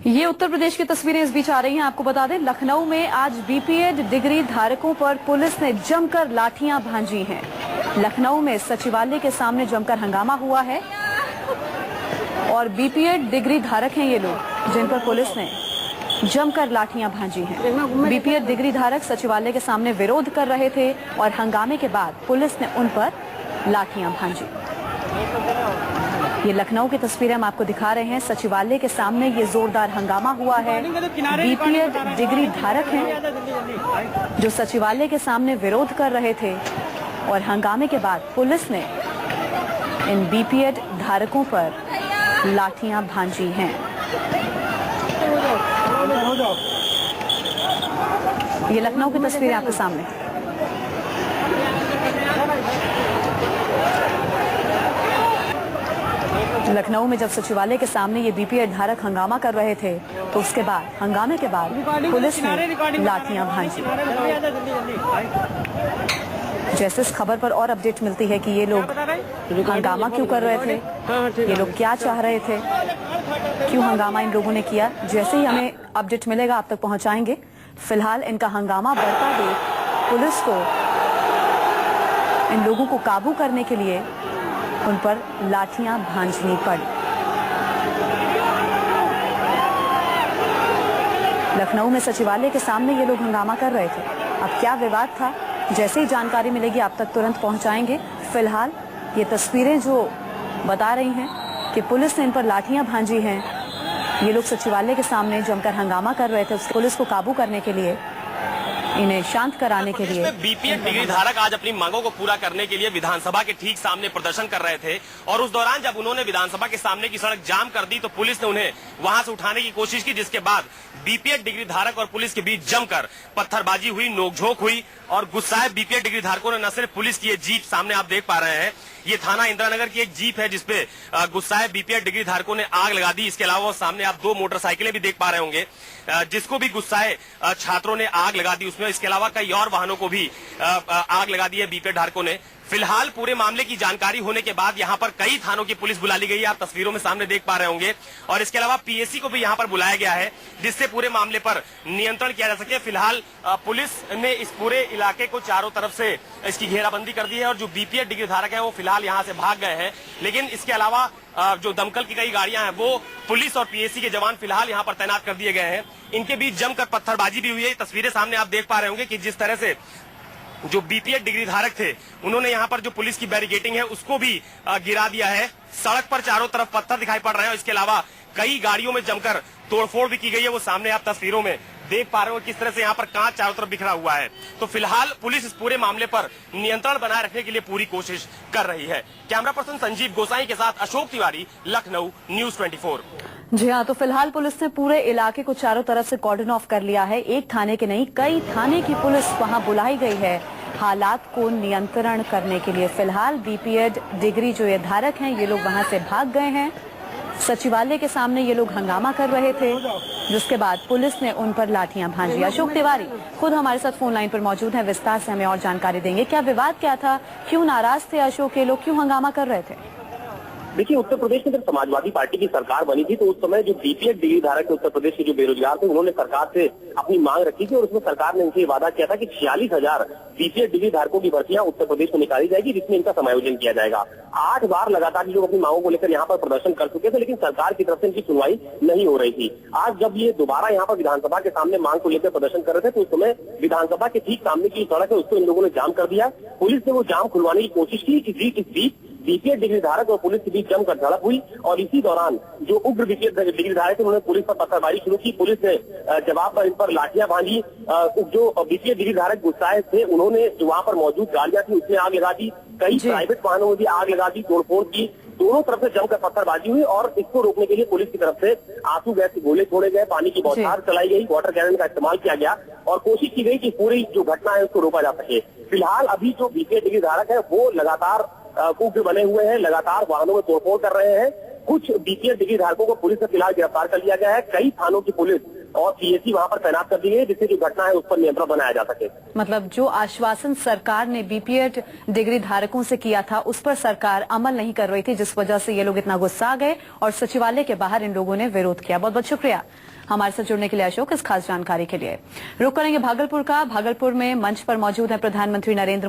ये उत्तर प्रदेश की तस्वीरें इस बीच आ रही हैं। आपको बता दें, लखनऊ में आज बीपीएड डिग्री धारकों पर पुलिस ने जमकर लाठियां भांजी हैं। लखनऊ में सचिवालय के सामने जमकर हंगामा हुआ है और बीपीएड डिग्री धारक हैं ये लोग, जिन पर पुलिस ने जमकर लाठियां भांजी हैं। बीपीएड डिग्री धारक सचिवालय के सामने विरोध कर रहे थे और हंगामे के बाद पुलिस ने उन पर लाठियां भांजी। ये लखनऊ की तस्वीरें हम आपको दिखा रहे हैं। सचिवालय के सामने ये जोरदार हंगामा हुआ है। बीपीएड डिग्री धारक हैं जो सचिवालय के सामने विरोध कर रहे थे और हंगामे के बाद पुलिस ने इन बीपीएड धारकों पर लाठियां भांजी हैं। ये लखनऊ की तस्वीरें आपके सामने। लखनऊ में जब सचिवालय के सामने ये बीपीएड धारक हंगामा कर रहे थे तो उसके बाद हंगामे के बाद पुलिस ने लाठियां भांजी। जैसे इस खबर पर और अपडेट मिलती है कि ये लोग हंगामा क्यों कर रहे थे, ये लोग क्या चाह रहे थे, क्यों हंगामा इन लोगों ने किया, जैसे ही हमें अपडेट मिलेगा आप तक पहुंचाएंगे। फिलहाल इनका हंगामा बढ़ता देख पुलिस को इन लोगों को काबू करने के लिए उन पर लाठियां भांजनी पड़ी। लखनऊ में सचिवालय के सामने ये लोग हंगामा कर रहे थे। अब क्या विवाद था, जैसे ही जानकारी मिलेगी आप तक तुरंत पहुंचाएंगे। फिलहाल ये तस्वीरें जो बता रही हैं कि पुलिस ने इन पर लाठियां भांजी हैं। ये लोग सचिवालय के सामने जमकर हंगामा कर रहे थे। पुलिस को काबू करने के लिए, इन्हें शांत कराने के लिए बीपीएड डिग्री धारक आज अपनी मांगों को पूरा करने के लिए विधानसभा के ठीक सामने प्रदर्शन कर रहे थे और उस दौरान जब उन्होंने विधानसभा के सामने की सड़क जाम कर दी तो पुलिस ने उन्हें वहां से उठाने की कोशिश की, जिसके बाद बीपीएड डिग्री धारक और पुलिस के बीच जमकर पत्थरबाजी हुई, नोकझोंक हुई और गुस्साए बीपीएड डिग्री धारकों ने न सिर्फ पुलिस की ये जीप सामने आप देख पा रहे हैं, ये थाना इंदिरानगर की एक जीप है जिसपे गुस्साए बीपीएड डिग्री धारकों ने आग लगा दी। इसके अलावा सामने आप दो मोटरसाइकिलें भी देख पा रहे होंगे जिसको भी गुस्साए छात्रों ने आग लगा दी उसमें। इसके अलावा कई और वाहनों को भी आग लगा दी है बीपीएड धारकों ने। फिलहाल पूरे मामले की जानकारी होने के बाद यहाँ पर कई थानों की पुलिस बुला ली गई है, आप तस्वीरों में सामने देख पा रहे होंगे, और इसके अलावा पीएससी को भी यहाँ पर बुलाया गया है जिससे पूरे मामले पर नियंत्रण किया जा सके। फिलहाल पुलिस ने इस पूरे इलाके को चारों तरफ से इसकी घेराबंदी कर दी है और जो बीपीएड डिग्री धारक है वो फिलहाल यहाँ से भाग गए हैं, लेकिन इसके अलावा जो दमकल की कई गाड़ियां हैं वो पुलिस और पीएससी के जवान फिलहाल यहाँ पर तैनात कर दिए गए हैं। इनके बीच जमकर पत्थरबाजी भी हुई है। तस्वीरें सामने आप देख पा रहे होंगे कि जिस तरह से जो बीपीएड डिग्री धारक थे उन्होंने यहाँ पर जो पुलिस की बैरिकेडिंग है उसको भी गिरा दिया है। सड़क पर चारों तरफ पत्थर दिखाई पड़ रहे हैं। इसके अलावा कई गाड़ियों में जमकर तोड़फोड़ भी की गई है, वो सामने आप तस्वीरों में देख पा रहे हो किस तरह से यहाँ पर कांच चारों तरफ बिखरा हुआ है। तो फिलहाल पुलिस इस पूरे मामले पर नियंत्रण बनाए रखने के लिए पूरी कोशिश कर रही है। कैमरा पर्सन संजीव गोसाई के साथ अशोक तिवारी, लखनऊ, न्यूज 24। जी हाँ, तो फिलहाल पुलिस ने पूरे इलाके को चारों तरफ से कॉर्डन ऑफ कर लिया है। एक थाने के नहीं, कई थाने की पुलिस वहां बुलाई गई है हालात को नियंत्रण करने के लिए। फिलहाल बीपीएड डिग्री जो ये धारक हैं ये लोग वहां से भाग गए हैं। सचिवालय के सामने ये लोग हंगामा कर रहे थे जिसके बाद पुलिस ने उन पर लाठियां भांजी। अशोक तिवारी खुद हमारे साथ फोन लाइन पर मौजूद हैं, विस्तार से हमें और जानकारी देंगे। क्या विवाद क्या था, क्यों नाराज थे अशोक ये लोग, क्यों हंगामा कर रहे थे? देखिए, उत्तर प्रदेश में जब समाजवादी पार्टी की सरकार बनी थी तो उस समय जो बीपीएड डिग्री धारक उत्तर प्रदेश के जो बेरोजगार थे उन्होंने सरकार से अपनी मांग रखी थी और उसमें सरकार ने इनसे वादा किया था कि 46,000 बीपीएड डिग्री धारकों की भर्तियां उत्तर प्रदेश में निकाली जाएगी जिसमें इनका समायोजन किया जाएगा। 8 बार लगातार ये लोग अपनी मांगों को लेकर यहाँ पर प्रदर्शन कर चुके थे, लेकिन सरकार की तरफ से इनकी सुनवाई नहीं हो रही थी। आज जब ये दोबारा यहाँ पर विधानसभा के सामने मांग को लेकर प्रदर्शन कर रहे थे तो उस समय विधानसभा के ठीक सामने की सड़क है उसको इन लोगों ने जाम कर दिया। पुलिस ने वो जाम खुलवाने की कोशिश की। इस बीच बीपीएड डिग्री धारक और पुलिस के बीच जमकर झड़प हुई और इसी दौरान जो उग्र बीपीएड डिग्री धारक थे उन्होंने पुलिस पर पत्थरबाजी शुरू की। पुलिस ने जवाब पर इन पर लाठियां भांजी। जो बीपीएड डिग्री धारक गुस्साए थे उन्होंने जो वहां पर मौजूद गाड़ियां थी उसमें आग लगा दी, कई प्राइवेट वाहनों में भी आग लगा दी, तोड़फोड़ की। दोनों तरफ से जमकर पत्थरबाजी हुई और इसको रोकने के लिए पुलिस की तरफ से आंसू गैस के गोले छोड़े गए, पानी की बौछार चलाई गई, वाटर कैनन का इस्तेमाल किया गया और कोशिश की गई कि पूरी जो घटना है उसको रोका जा सके। फिलहाल अभी जो बीपीएड डिग्री धारक है वो लगातार उग्र बने हुए हैं, लगातार वाहनों में तोड़फोड़ कर रहे हैं। कुछ बीपीएड डिग्री धारकों को पुलिस ने फिलहाल गिरफ्तार कर लिया गया है। कई थानों की पुलिस और पीएसी वहां पर तैनात कर दी गई है, जिससे जो घटना है उस पर नियंत्रण बनाया जा सके। मतलब जो आश्वासन सरकार ने बीपीएड डिग्री धारकों से किया था उस पर सरकार अमल नहीं कर रही थी, जिस वजह से ये लोग इतना गुस्सा आ गए और सचिवालय के बाहर इन लोगों ने विरोध किया। बहुत बहुत शुक्रिया हमारे साथ जुड़ने के लिए अशोक, इस खास जानकारी के लिए। रुक करेंगे भागलपुर का। भागलपुर में मंच पर मौजूद है प्रधानमंत्री नरेंद्र मोदी।